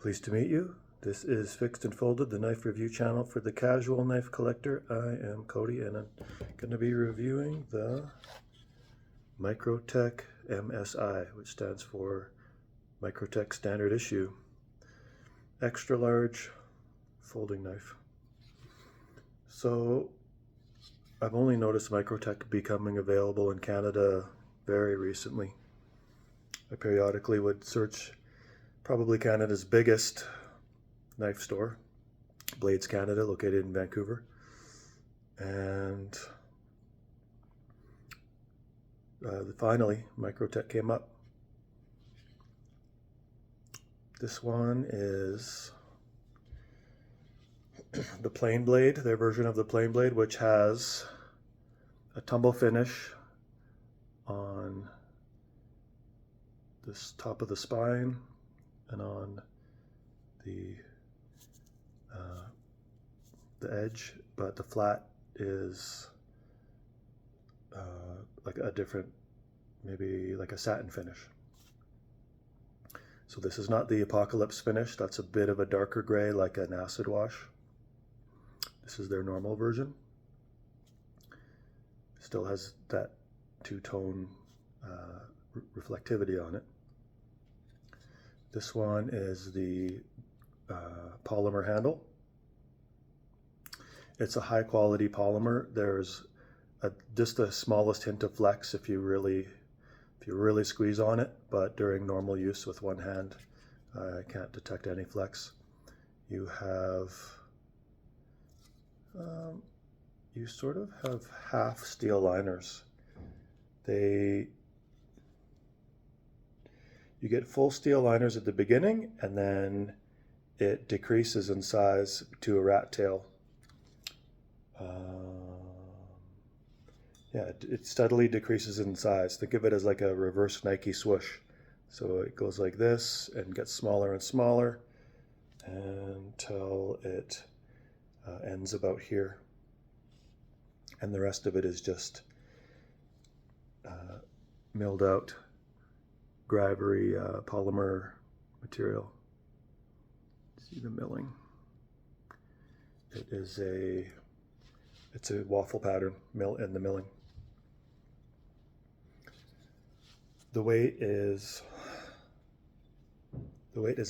Pleased to meet you. This is Fixed and Folded, the knife review channel for the casual knife collector. I am Cody and I'm going to be reviewing the Microtech MSI, which stands for Microtech Standard Issue Extra Large Folding Knife. So I've only noticed Microtech becoming available in Canada very recently. I periodically would search probably Canada's biggest knife store, Blades Canada, located in Vancouver, and finally Microtech came up. This one is the plain blade, their version of the plain blade, which has a tumble finish on this top of the spine and on the edge, but the flat is like a different, maybe like a satin finish. So this is not the Apocalypse finish. That's a bit of a darker gray, like an acid wash. This is their normal version. Still has that two-tone reflectivity on it. This one is the polymer handle. It's a high quality polymer. There's just the smallest hint of flex if you really squeeze on it, but during normal use with one hand, I can't detect any flex. You have, you sort of have half steel liners. You get full steel liners at the beginning, and then it decreases in size to a rat tail. Yeah, it steadily decreases in size. Think of it as like a reverse Nike swoosh. So it goes like this and gets smaller and smaller until it ends about here. And the rest of it is just milled out Gravity polymer material. See the milling. It's a waffle pattern in the milling. The weight is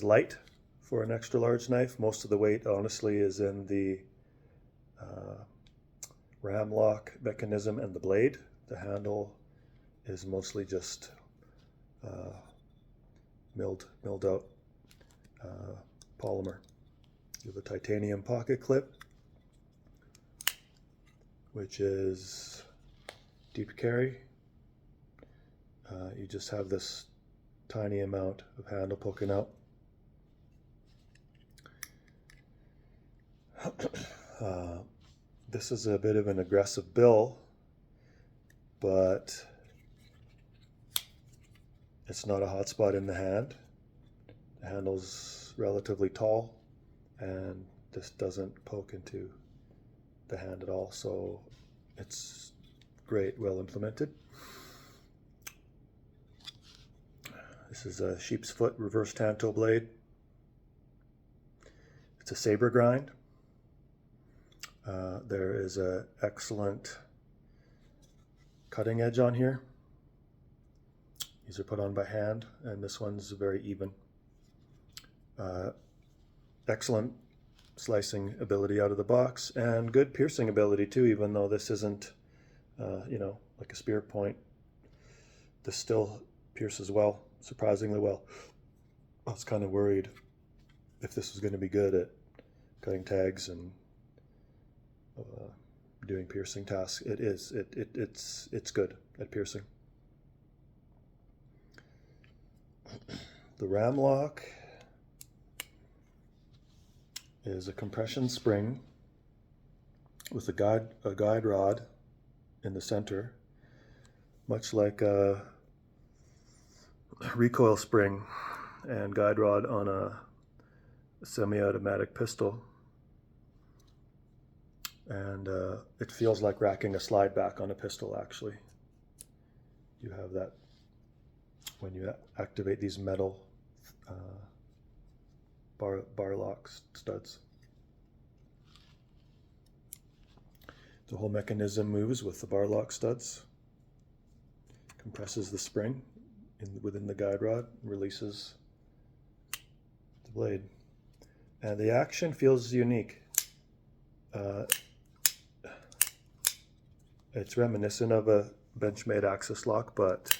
light for an extra large knife. Most of the weight, honestly, is in the Ram Lock mechanism and the blade. The handle is mostly just milled out polymer. You have a titanium pocket clip, which is deep carry. You just have this tiny amount of handle poking out. This is a bit of an aggressive bill, but it's not a hot spot in the hand. The handle's relatively tall, and this doesn't poke into the hand at all, so it's great, well implemented. This is a sheep's foot reverse tanto blade. It's a saber grind. There is an excellent cutting edge on here. These are put on by hand, and this one's very even. Excellent slicing ability out of the box, and good piercing ability too, even though this isn't, like a spear point. This still pierces well, surprisingly well. I was kind of worried if this was going to be good at cutting tags and doing piercing tasks. It is. It's good at piercing. The Ram Lock is a compression spring with a guide rod in the center, much like a recoil spring and guide rod on a semi-automatic pistol. And it feels like racking a slide back on a pistol, actually. You have that when you activate these metal bar lock studs. The whole mechanism moves with the bar lock studs, compresses the spring within the guide rod, releases the blade. And the action feels unique. It's reminiscent of a Benchmade axis lock, but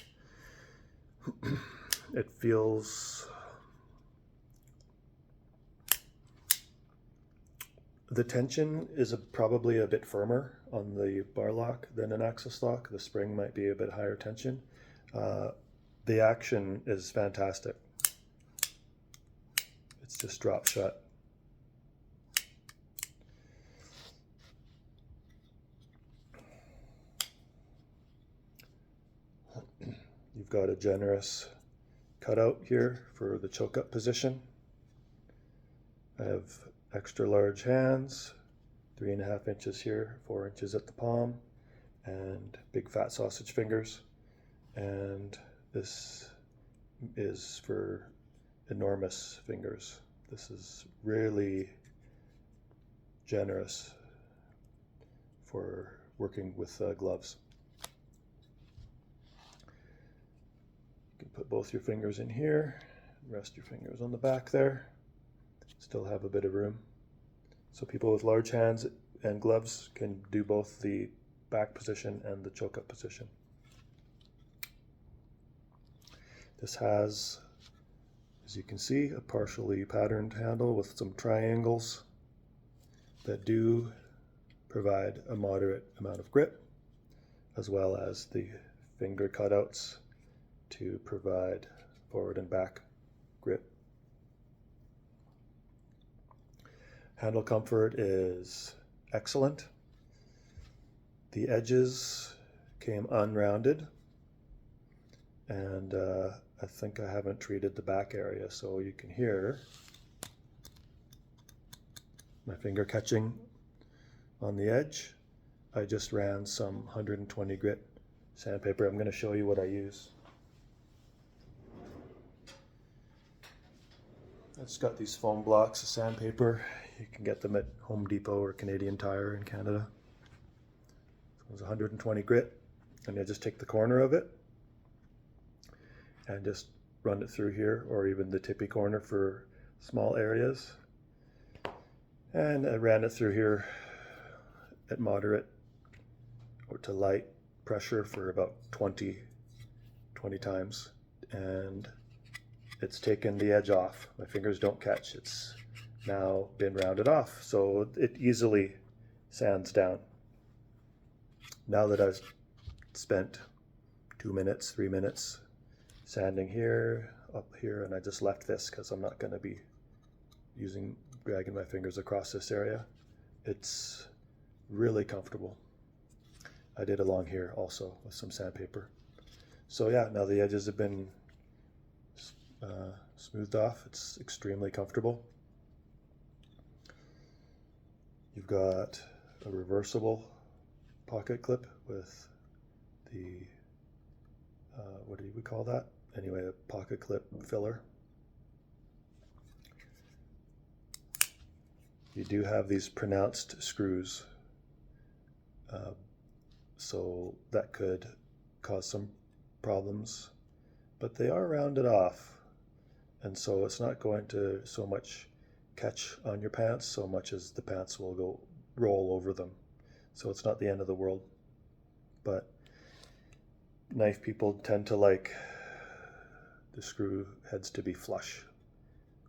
it feels... The tension is probably a bit firmer on the bar lock than an axis lock. The spring might be a bit higher tension. The action is fantastic. It's just drop shut. You've got a generous cutout here for the choke up position. I have extra large hands, 3.5 inches here, 4 inches at the palm, and big fat sausage fingers. And this is for enormous fingers. This is really generous for working with gloves. You can put both your fingers in here, rest your fingers on the back there. Still have a bit of room. So people with large hands and gloves can do both the back position and the choke up position. This has, as you can see, a partially patterned handle with some triangles that do provide a moderate amount of grip, as well as the finger cutouts to provide forward and back grip. Handle comfort is excellent. The edges came unrounded, and I think I haven't treated the back area, so you can hear my finger catching on the edge. I just ran some 120 grit sandpaper. I'm going to show you what I use. I just got these foam blocks of sandpaper. You can get them at Home Depot or Canadian Tire in Canada. It was 120 grit, and I just take the corner of it and just run it through here, or even the tippy corner for small areas. And I ran it through here at moderate or to light pressure for about 20 times, and it's taken the edge off. My fingers don't catch. It's now been rounded off, so it easily sands down. Now that I've spent 2 minutes, 3 minutes sanding here, up here, and I just left this because I'm not going to be dragging my fingers across this area. It's really comfortable. I did along here also with some sandpaper. So yeah, now the edges have been smoothed off. It's extremely comfortable. You've got a reversible pocket clip with the, what do we call that? Anyway, a pocket clip filler. You do have these pronounced screws, so that could cause some problems, but they are rounded off, and so it's not going to so much catch on your pants so much as the pants will roll over them. So it's not the end of the world, but knife people tend to like the screw heads to be flush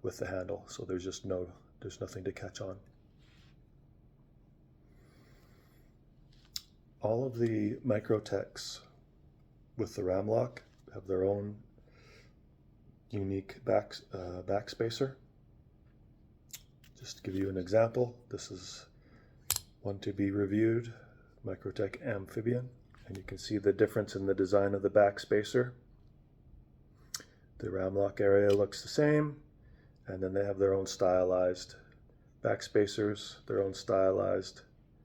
with the handle, so there's nothing to catch on. All of the Microtechs with the Ram Lock have their own unique back spacer. Just to give you an example, this is one to be reviewed, Microtech Amphibian, and you can see the difference in the design of the back spacer. The Ram Lock area looks the same, and then they have their own stylized back spacers, their own stylized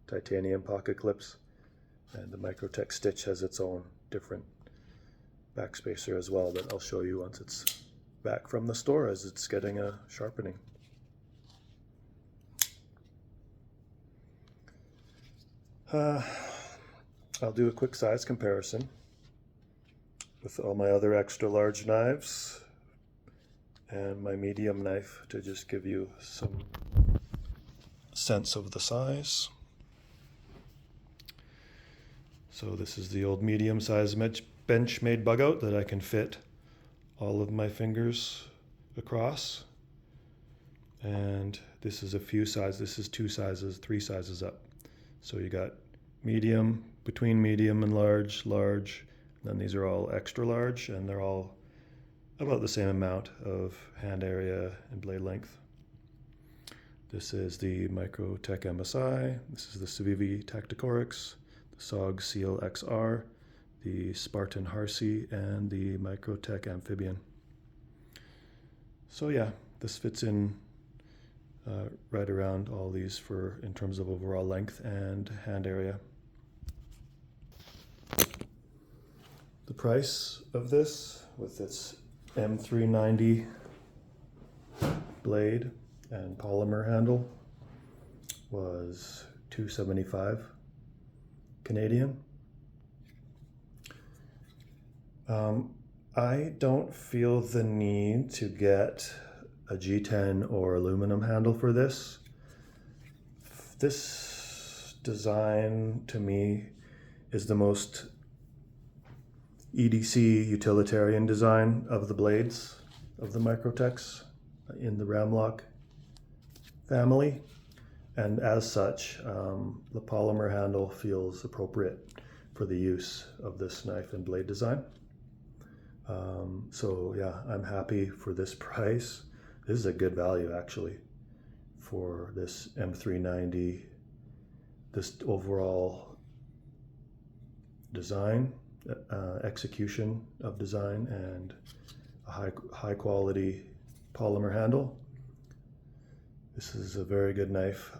titanium pocket clips, and the Microtech Stitch has its own different back spacer as well that I'll show you once it's back from the store, as it's getting a sharpening. I'll do a quick size comparison with all my other extra large knives and my medium knife to just give you some sense of the size. So this is the old medium size bench made bug out that I can fit all of my fingers across. And this is a few sizes. This is 2 sizes, 3 sizes up. So you got medium, between medium and large, large, and then these are all extra large, and they're all about the same amount of hand area and blade length. This is the Microtech MSI. This is the Civivi Tacticorix, the SOG Seal XR, the Spartan Harsi, and the Microtech Amphibian. So yeah, this fits in right around all these in terms of overall length and hand area. The price of this, with its M390 blade and polymer handle, was $275 Canadian. I don't feel the need to get a G10 or aluminum handle for this. This design to me is the most EDC utilitarian design of the blades of the Microtechs in the Ram Lock family, and as such the polymer handle feels appropriate for the use of this knife and blade design. So yeah, I'm happy for this price. This is a good value actually for this M390, this overall design, execution of design, and a high quality polymer handle. This is a very good knife.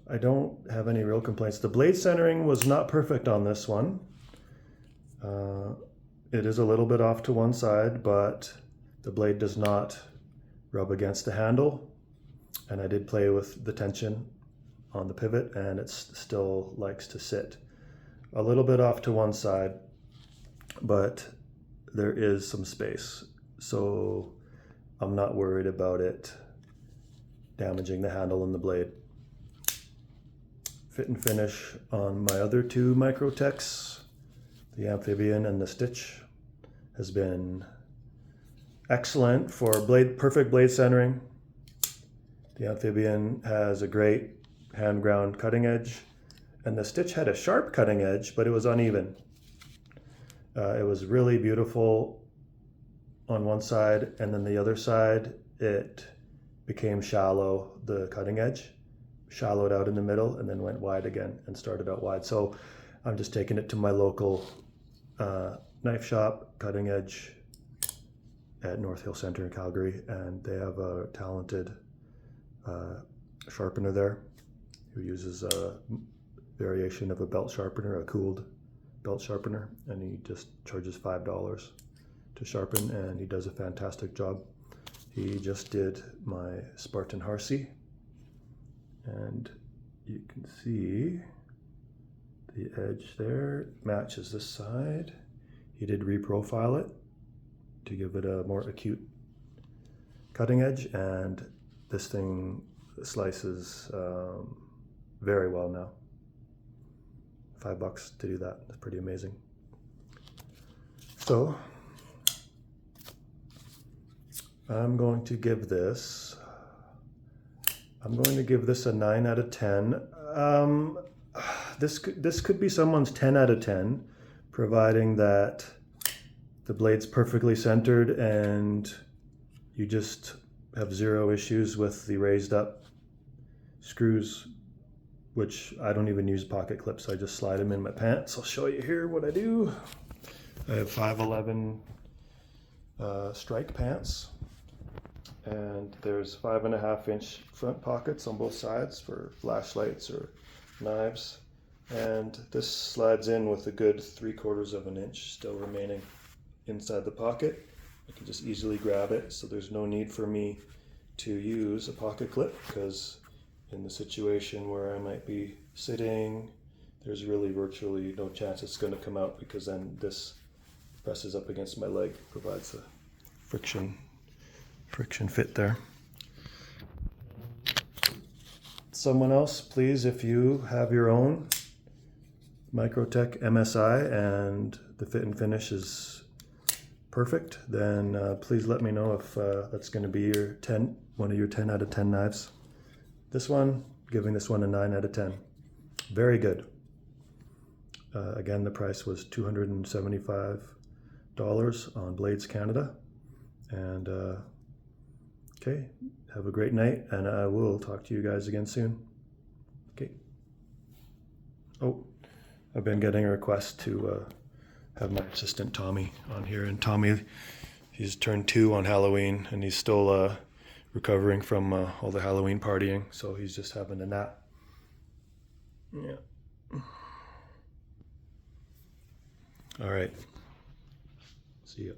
I don't have any real complaints. The blade centering was not perfect on this one. It is a little bit off to one side, but the blade does not rub against the handle. And I did play with the tension on the pivot, and it still likes to sit a little bit off to one side, but there is some space. So I'm not worried about it damaging the handle and the blade. Fit and finish on my other 2 Microtechs, the Amphibian and the Stitch, has been excellent for perfect blade centering. The Amphibian has a great hand ground cutting edge, and the Stitch had a sharp cutting edge, but it was uneven. It was really beautiful on one side, and then the other side it became shallow, the cutting edge shallowed out in the middle and then went wide again and started out wide. So I'm just taking it to my local knife shop, Cutting Edge, at North Hill Center in Calgary, and they have a talented sharpener there who uses a variation of a belt sharpener, a cooled belt sharpener, and he just charges $5 to sharpen, and he does a fantastic job. He just did my Spartan Harsi, and you can see the edge there matches this side. He did reprofile it to give it a more acute cutting edge, and this thing slices very well now. $5 to do that. That's pretty amazing. So I'm going to give this a 9 out of 10. This could be someone's 10 out of 10, providing that the blade's perfectly centered and you just have 0 issues with the raised up screws, which I don't even use pocket clips. I just slide them in my pants. I'll show you here what I do. I have 5'11" strike pants, and there's 5.5-inch front pockets on both sides for flashlights or knives, and this slides in with a good 3/4 of an inch still remaining inside the pocket. I can just easily grab it, so there's no need for me to use a pocket clip, because in the situation where I might be sitting, there's really virtually no chance it's going to come out, because then this presses up against my leg, provides a friction fit there. Someone else, please, if you have your own Microtech MSI and the fit and finish is perfect, then please let me know if that's going to be one of your 10 out of 10 knives. This one, giving this one a 9 out of 10. Very good. Again, the price was $275 on Blades Canada. And okay, have a great night, and I will talk to you guys again soon. Okay. Oh, I've been getting a request to have my assistant Tommy on here, and Tommy, he's turned 2 on Halloween, and he's still recovering from all the Halloween partying, so he's just having a nap. Yeah. All right. See ya.